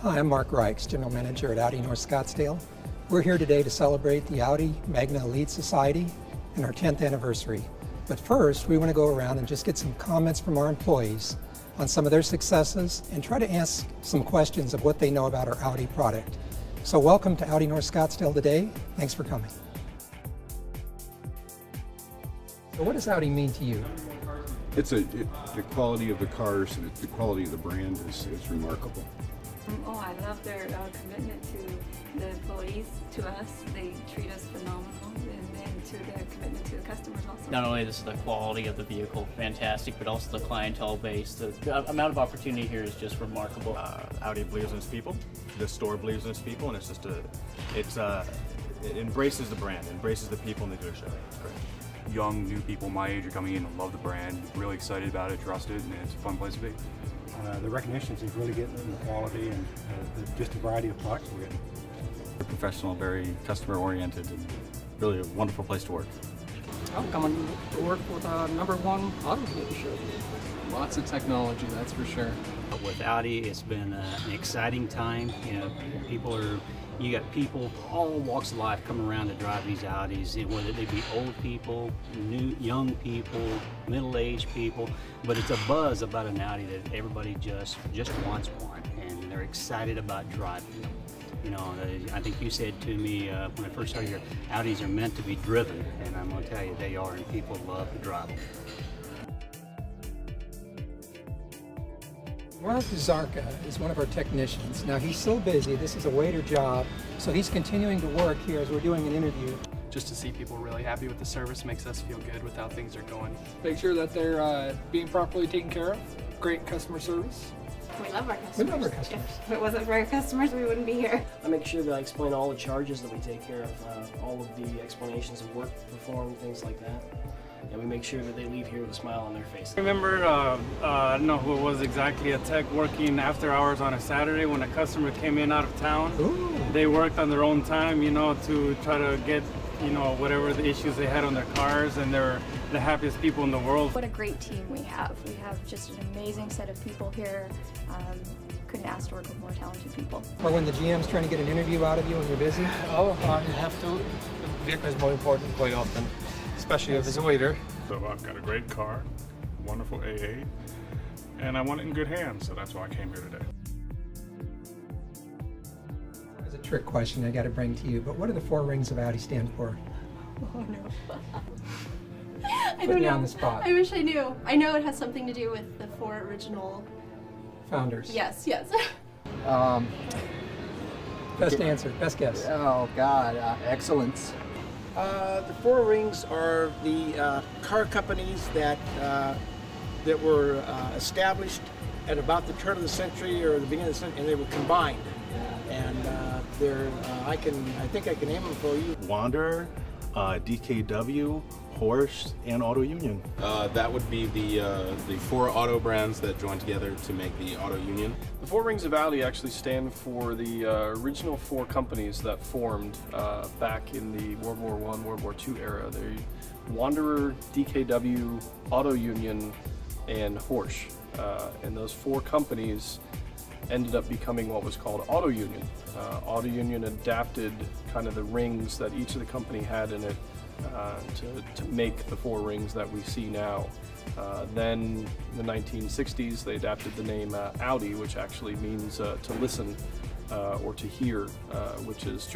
Hi, I'm Mark Reichs, General Manager at Audi North Scottsdale. We're here today to celebrate the Audi Magna Elite Society and our 10th anniversary. But first, we want to go around and just get some comments from our employees on some of their successes and try to ask some questions of what they know about our Audi product. So welcome to Audi North Scottsdale today. Thanks for coming. So what does Audi mean to you? The quality of the cars, the quality of the brand is remarkable. Oh, I love their commitment to the employees, to us. They treat us phenomenal, and then to their commitment to the customers also. Not only is the quality of the vehicle fantastic, but also the clientele base. The amount of opportunity here is just remarkable. Audi believes in its people, the store believes in its people, and it's just it embraces the brand, embraces the people in the dealership. It's great. Young, new people my age are coming in and love the brand, really excited about it, trust it, and it's a fun place to be. The recognition is really getting in the quality and just a variety of products we're getting. They're professional, very customer oriented, and really a wonderful place to work. I'm coming to work with #1 auto dealership. Lots of technology, that's for sure. With Audi, it's been an exciting time. You know, you got people all walks of life coming around to drive these Audis, whether they be old people, young people, middle-aged people. But it's a buzz about an Audi that everybody just wants one, and they're excited about driving them. You know, I think you said to me when I first started here, Audis are meant to be driven, and I'm going to tell you they are, and people love to drive them. Mark Zarka is one of our technicians. Now he's so busy, this is a waiter job, so he's continuing to work here as we're doing an interview. Just to see people really happy with the service makes us feel good with how things are going. Make sure that they're being properly taken care of. Great customer service. We love our customers. We love our customers. If it wasn't for our customers, we wouldn't be here. I make sure that I explain all the charges that we take care of, all of the explanations of work performed, things like that. And we make sure that they leave here with a smile on their face. I remember, I don't know who it was exactly, a tech working after hours on a Saturday when a customer came in out of town. Ooh. They worked on their own time, you know, to try to get, you know, whatever the issues they had on their cars, and they're the happiest people in the world. What a great team we have. We have just an amazing set of people here. Couldn't ask to work with more talented people. Or when the GM's trying to get an interview out of you when you're busy? Oh, you have to. The vehicle is more important quite often, especially if it's a waiter. So I've got a great car, wonderful AA, and I want it in good hands, so that's why I came here today. It's a trick question I got to bring to you, but what do the 4 rings of Audi stand for? Oh no. I Put don't me know. on the spot. I wish I knew. I know it has something to do with the 4 original Founders. Yes. Best answer, best guess. Oh God, excellence. The 4 rings are the car companies that were established at about the turn of the century or the beginning of the century, and they were combined. And I think I can name them for you. Wanderer, DKW, Porsche, and Auto Union. That would be the 4 auto brands that joined together to make the Auto Union. The 4 rings of Audi actually stand for the original 4 companies that formed back in the World War I, World War II era. They're Wanderer, DKW, Auto Union, and Porsche. And those 4 companies ended up becoming what was called Auto Union. Auto Union adapted kind of the rings that each of the company had in it to make the 4 rings that we see now. Then in the 1960s, they adapted the name Audi, which actually means to listen or to hear, which is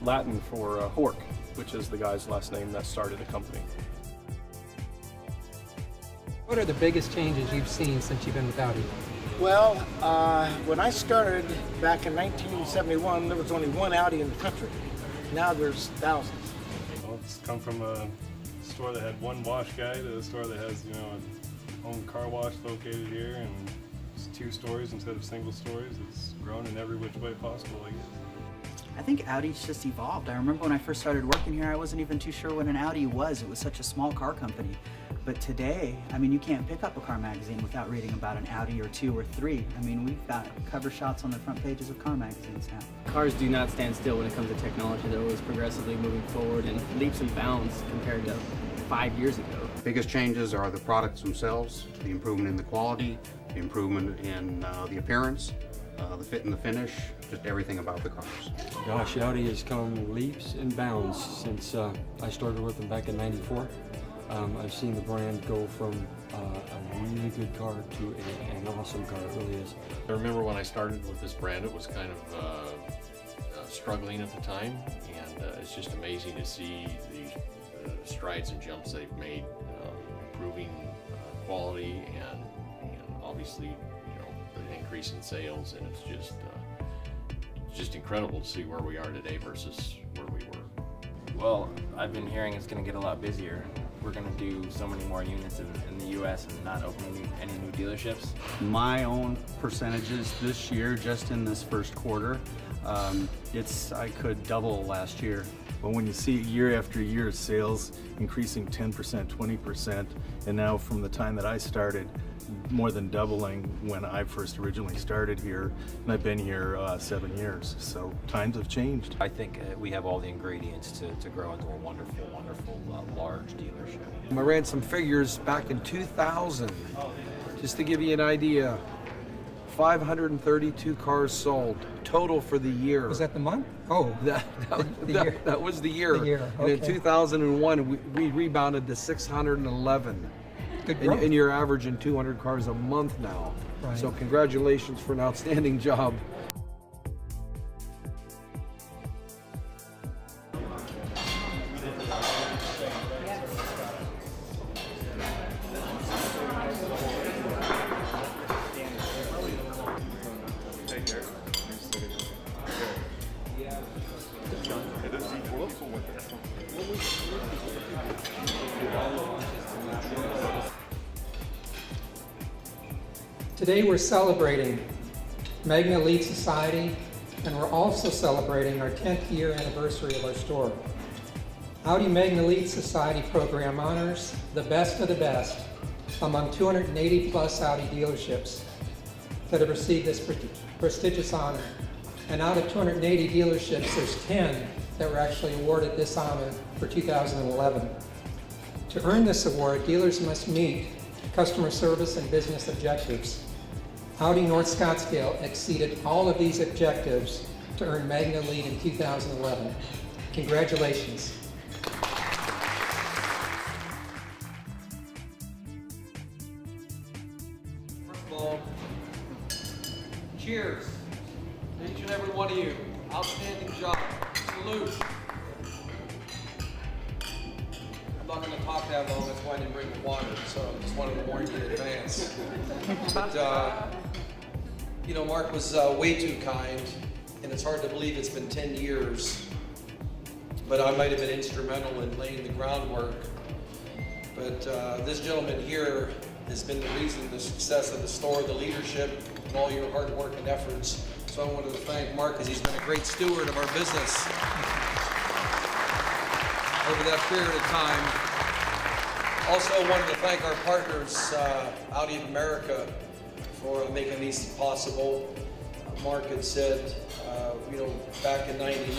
Latin for Hork, which is the guy's last name that started the company. What are the biggest changes you've seen since you've been with Audi? Well, when I started back in 1971, there was only 1 Audi in the country. Now there's thousands. Well, it's come from a store that had 1 wash guy to a store that has, you know, a home car wash located here, and it's 2 stories instead of single stories. It's grown in every which way possible, I guess. I think Audi's just evolved. I remember when I first started working here, I wasn't even too sure what an Audi was. It was such a small car company. But today, I mean, you can't pick up a car magazine without reading about an Audi or 2 or 3. I mean, we've got cover shots on the front pages of car magazines now. Cars do not stand still when it comes to technology. They're always progressively moving forward and leaps and bounds compared to 5 years ago. Biggest changes are the products themselves, the improvement in the quality, the improvement in the appearance, the fit and the finish, just everything about the cars. Gosh, Audi has come leaps and bounds since I started with them back in '94. I've seen the brand go from a really good car to an awesome car. It really is. I remember when I started with this brand, it was kind of struggling at the time, and it's just amazing to see the strides and jumps they've made, improving quality and obviously, the increase in sales, and it's just incredible to see where we are today versus where we were. Well, I've been hearing it's going to get a lot busier. We're going to do so many more units in the U.S. and not opening any new dealerships. My own percentages this year, just in this first quarter, I could double last year. But when you see year after year sales increasing 10%, 20%, and now from the time that I started, more than doubling when I first originally started here, and I've been here 7 years, so times have changed. I think we have all the ingredients to grow into a wonderful, wonderful large dealership. I ran some figures back in 2000, just to give you an idea. 532 cars sold total for the year. Was that the month? Oh, that was the year. The year. And in Okay. 2001, we rebounded to 611. Good growth. And you're averaging 200 cars a month now. Right. So congratulations for an outstanding job. Today we're celebrating Magna Elite Society, and we're also celebrating our 10th year anniversary of our store. Audi Magna Elite Society program honors the best of the best among 280 plus Audi dealerships that have received this prestigious honor. And out of 280 dealerships, there's 10 that were actually awarded this honor for 2011. To earn this award, dealers must meet customer service and business objectives. Audi North Scottsdale exceeded all of these objectives to earn Magna Elite in 2011. Congratulations. First of all, cheers to each and every one of you. Outstanding job. Salute. I'm not going to talk that long, that's why I didn't bring the water, so I just wanted to warn you in advance. But, Mark was way too kind, and it's hard to believe it's been 10 years, but I might have been instrumental in laying the groundwork. But this gentleman here has been the reason the success of the store, the leadership, and all your hard work and efforts. So I wanted to thank Mark because he's been a great steward of our business over that period of time. Also wanted to thank our partners, Audi of America, for making these possible. Mark had said, back in '99,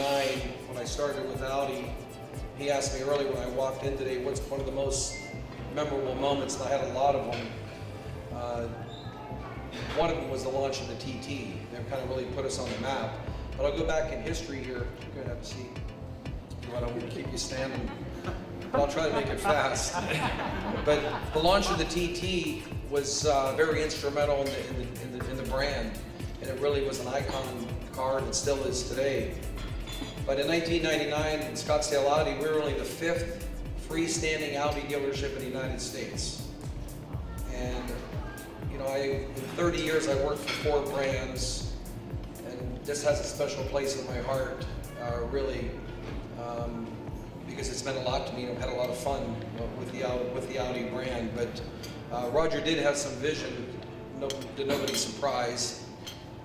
when I started with Audi, he asked me earlier when I walked in today, what's one of the most memorable moments, and I had a lot of them. One of them was the launch of the TT. That kind of really put us on the map. But I'll go back in history here. Go ahead, have a seat. I don't want to keep you standing, but I'll try to make it fast. But the launch of the TT was very instrumental in the brand, and it really was an icon car, and it still is today. But in 1999, in Scottsdale Audi, we were only the 5th freestanding Audi dealership in the United States. And in 30 years, I worked for 4 brands, and this has a special place in my heart, really. Because it's meant a lot to me, and I've had a lot of fun with the Audi brand. But Roger did have some vision, to nobody's surprise.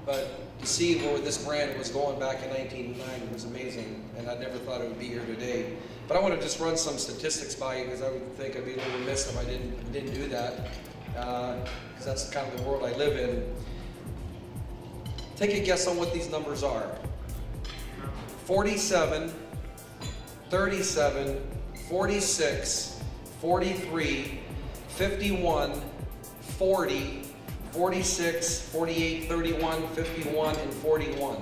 But to see where this brand was going back in 1999 was amazing, and I never thought it would be here today. But I want to just run some statistics by you, because I would think I'd be a little remiss if I didn't do that, because that's kind of the world I live in. Take a guess on what these numbers are. 47, 37, 46, 43, 51, 40, 46, 48, 31, 51, and 41.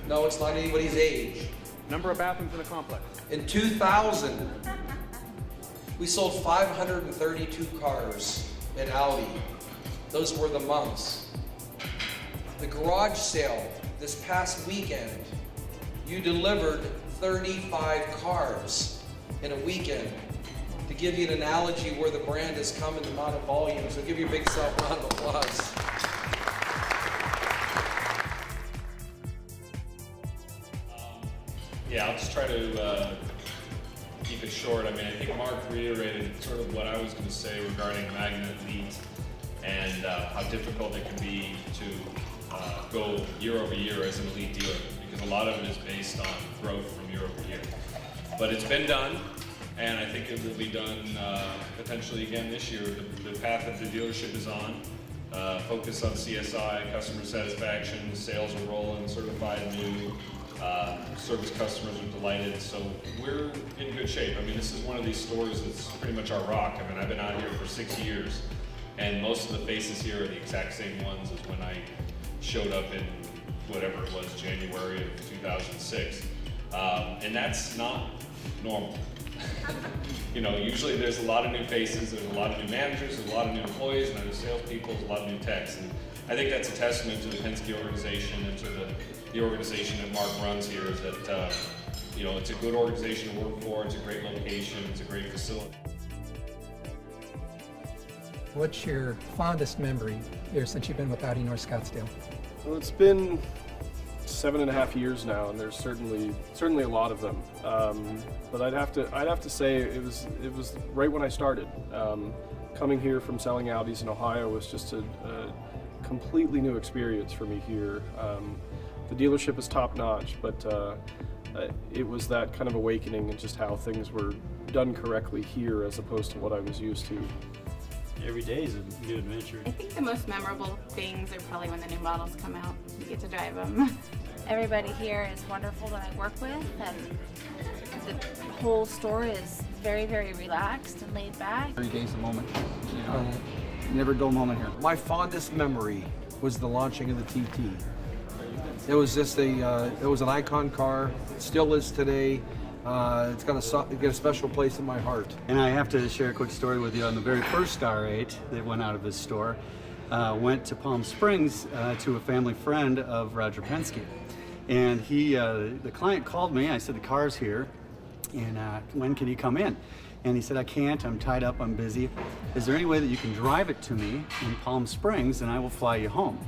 No, it's not anybody's age. Number of bathrooms in the complex. In 2000, we sold 532 cars at Audi. Those were the months. The garage sale this past weekend, you delivered 35 cars in a weekend. To give you an analogy where the brand has come in the amount of volume, so give you a big round of applause. Yeah, I'll just try to keep it short. I mean, I think Mark reiterated sort of what I was going to say regarding Magna Elite and how difficult it can be to go year over year as an elite dealer, because a lot of it is based on growth from year over year. But it's been done, and I think it will be done potentially again this year. The path that the dealership is on, focus on CSI, customer satisfaction, sales are rolling, certified new, service customers are delighted, so we're in good shape. I mean, this is one of these stores that's pretty much our rock. I mean, I've been out here for 6 years, and most of the faces here are the exact same ones as when I showed up in whatever it was, January of 2006. And that's not normal. You know, usually there's a lot of new faces, there's a lot of new managers, there's a lot of new employees, and there's salespeople, there's a lot of new techs. And I think that's a testament to the Penske organization and to the organization that Mark runs here, is that, you know, it's a good organization to work for, it's a great location, it's a great facility. What's your fondest memory here since you've been with Audi North Scottsdale? Well, it's been 7.5 years now, and there's certainly a lot of them. But I'd have to say it was right when I started. Coming here from selling Audis in Ohio was just a completely new experience for me here. The dealership is top notch, but it was that kind of awakening and just how things were done correctly here as opposed to what I was used to. Every day is a new adventure. I think the most memorable things are probably when the new models come out. You get to drive them. Everybody here is wonderful that I work with, and the whole store is very, very relaxed and laid back. Every day's a moment, you know, never a dull moment here. My fondest memory was the launching of the TT. It was just it was an icon car, it still is today. It's got a special place in my heart. And I have to share a quick story with you. On the very first R8 that went out of this store, went to Palm Springs to a family friend of Roger Penske. And the client called me. I said, the car's here, and when can you come in? And he said, I can't, I'm tied up, I'm busy. Is there any way that you can drive it to me in Palm Springs and I will fly you home?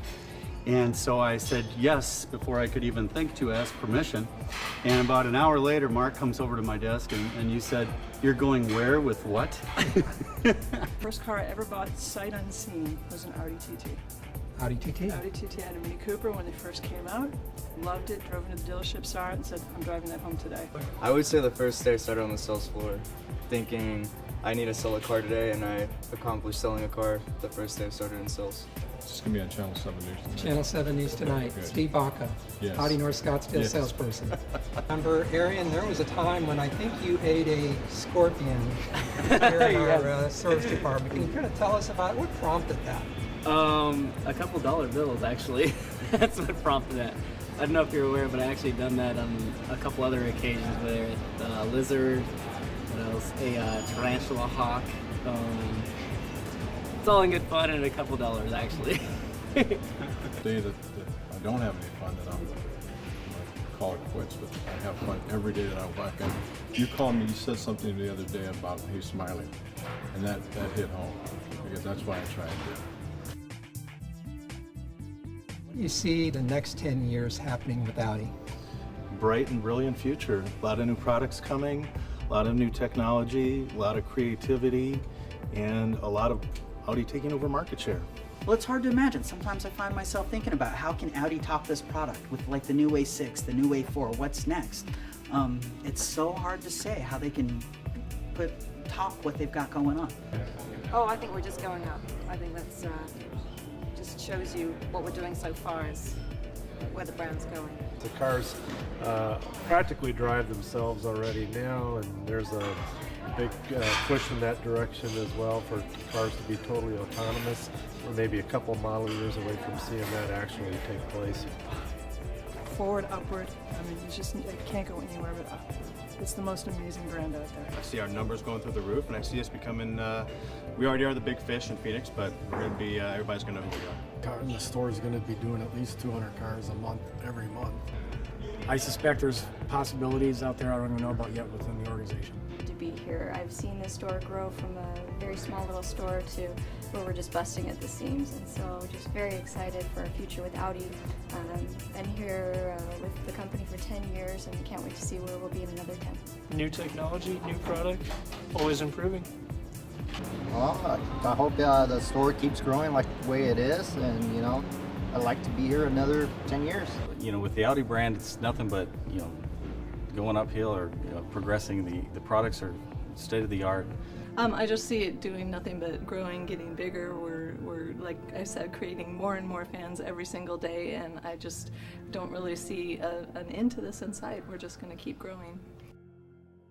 And so I said yes before I could even think to ask permission. And about an hour later, Mark comes over to my desk and you said, you're going where with what? First car I ever bought sight unseen was an Audi TT. Audi TT? Audi TT and a Mini Cooper when they first came out. Loved it, drove into the dealership, saw it, and said, I'm driving that home today. I would say the first day I started on the sales floor, thinking I need to sell a car today, and I accomplished selling a car the first day I started in sales. It's going to be on Channel 7 News tonight. Channel 7 News tonight. Good. Steve Baca, Yes. Audi North Scottsdale Yes. salesperson. Remember, Arian, there was a time when I think you ate a scorpion here in our service department. Can you kind of tell us about what prompted that? A couple dollar bills, actually. That's what prompted that. I don't know if you're aware, but I actually done that on a couple other occasions, whether it's a lizard, what else, a tarantula hawk. It's all in good fun and a couple dollars, actually. The day that I don't have any fun, that I'm going to call it quits, but I have fun every day that I walk in. You called me, you said something the other day about he's smiling, and that hit home, because that's why I try and do it. What do you see the next 10 years happening with Audi? Bright and brilliant future. A lot of new products coming, a lot of new technology, a lot of creativity, and a lot of Audi taking over market share. Well, it's hard to imagine. Sometimes I find myself thinking about how can Audi top this product with like the new A6, the new A4, what's next? It's so hard to say how they can top what they've got going on. Oh, I think we're just going up. I think that's just shows you what we're doing so far is where the brand's going. The cars practically drive themselves already now, and there's a big push in that direction as well for cars to be totally autonomous. We're maybe a couple model years away from seeing that actually take place. Forward, upward. I mean, it's just, it can't go anywhere but up. It's the most amazing brand out there. I see our numbers going through the roof, and I see us becoming, we already are the big fish in Phoenix, but we're going to be, everybody's going to know who we are. The store is going to be doing at least 200 cars a month, every month. I suspect there's possibilities out there I don't even know about yet within the organization. To be here, I've seen this store grow from a very small little store to where we're just busting at the seams, and so just very excited for our future with Audi. Been here with the company for 10 years and can't wait to see where we'll be in another 10. New technology, new product, always improving. Well, I hope the store keeps growing like the way it is, and you know, I'd like to be here another 10 years. You know, with the Audi brand, it's nothing but, you know, going uphill or progressing. The products are state of the art. I just see it doing nothing but growing, getting bigger. We're, like I said, creating more and more fans every single day, and I just don't really see an end to this in sight. We're just going to keep growing.